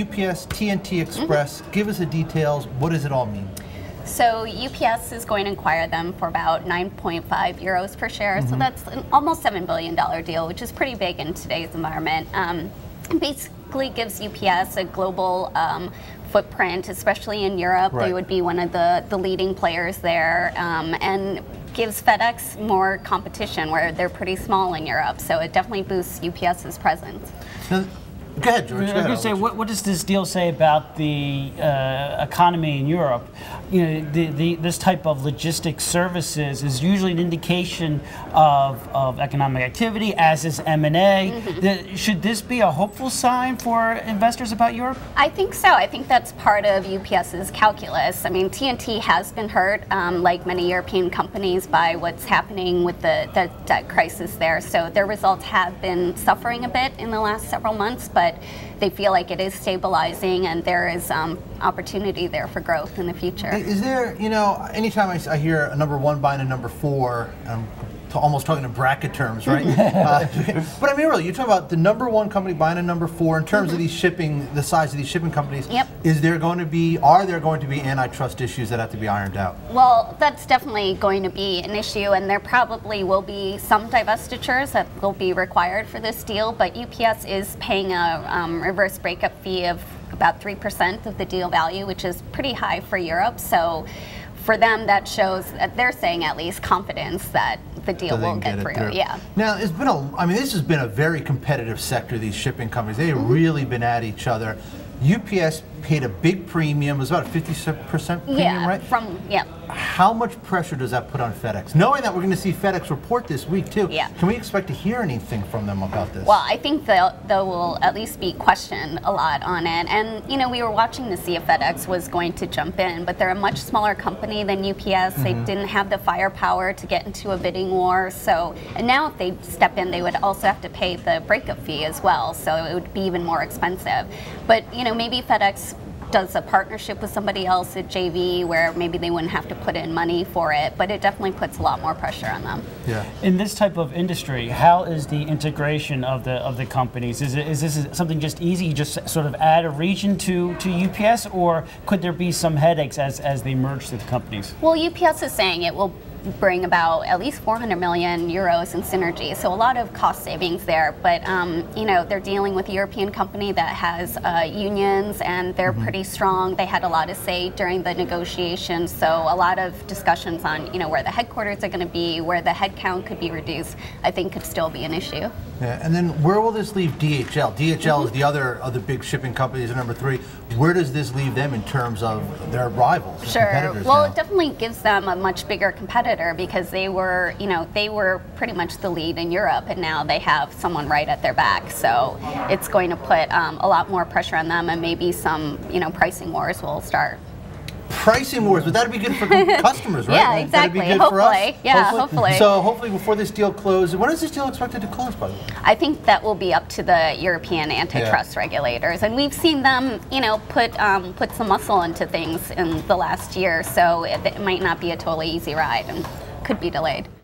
UPS, TNT Express. Give us the details. What does it all mean? So UPS is going to acquire them for about 9.5 euros per share. So that's an almost $7 billion deal, which is pretty big in today's environment. Basically gives UPS a global footprint, especially in Europe. Right. They would be one of the leading players there, and gives FedEx more competition where they're pretty small in Europe. So it definitely boosts UPS's presence. Now, go ahead, George. I was going to say, what does this deal say about the economy in Europe? You know, this type of logistics services is usually an indication of economic activity, as is M&A. Should this be a hopeful sign for investors about Europe? I think so. I think that's part of UPS's calculus. I mean, TNT has been hurt, like many European companies, by what's happening with the debt crisis there. So their results have been suffering a bit in the last several months, but they feel like it is stabilizing and there is opportunity there for growth in the future. Is there, you know, anytime I hear a number one buying a number four, almost talking in bracket terms, right? But I mean, really, you're talking about the number one company buying a number four in terms of these shipping, the size of these shipping companies. Yep. Are there going to be antitrust issues that have to be ironed out? Well, that's definitely going to be an issue, and there probably will be some divestitures that will be required for this deal, but UPS is paying a reverse breakup fee of about 3% of the deal value, which is pretty high for Europe. So for them, that shows, they're saying at least, confidence that the deal will get through. Yeah. Now, it's been this has been a very competitive sector, these shipping companies. They've really been at each other. UPS paid a big premium. It was about a 50% premium, right? How much pressure does that put on FedEx? Knowing that we're going to see FedEx report this week too, can we expect to hear anything from them about this? Well, I think they will at least be questioned a lot on it. And, you know, we were watching to see if FedEx was going to jump in, but they're a much smaller company than UPS. They didn't have the firepower to get into a bidding war. So, and now if they step in, they would also have to pay the breakup fee as well. So it would be even more expensive. But, you know, maybe FedEx does a partnership with somebody else at JV where maybe they wouldn't have to put in money for it, but it definitely puts a lot more pressure on them. Yeah. In this type of industry, how is the integration of the companies? Is this something just easy? You just sort of add a region to UPS, or could there be some headaches as they merge the companies? Well, UPS is saying it will bring about at least 400 million euros in synergy, so a lot of cost savings there. But you know, they're dealing with a European company that has unions, and they're pretty strong. They had a lot to say during the negotiations, so a lot of discussions on, you know, where the headquarters are going to be, where the headcount could be reduced, I think could still be an issue. Yeah, and then where will this leave DHL? DHL is the other big shipping companies at number 3. Where does this leave them in terms of their rivals, competitors? Well, now? It definitely gives them a much bigger competitor because they were, you know, they were pretty much the lead in Europe, and now they have someone right at their back. So it's going to put a lot more pressure on them, and maybe some, you know, pricing wars will start. Pricing wars, but that'd be good for customers, right? Yeah, exactly. That'd be good for us. Yeah, hopefully. So hopefully before this deal closes, when is this deal expected to close, by the way? I think that will be up to the European antitrust regulators, and we've seen them, you know, put some muscle into things in the last year. So it might not be a totally easy ride, and could be delayed.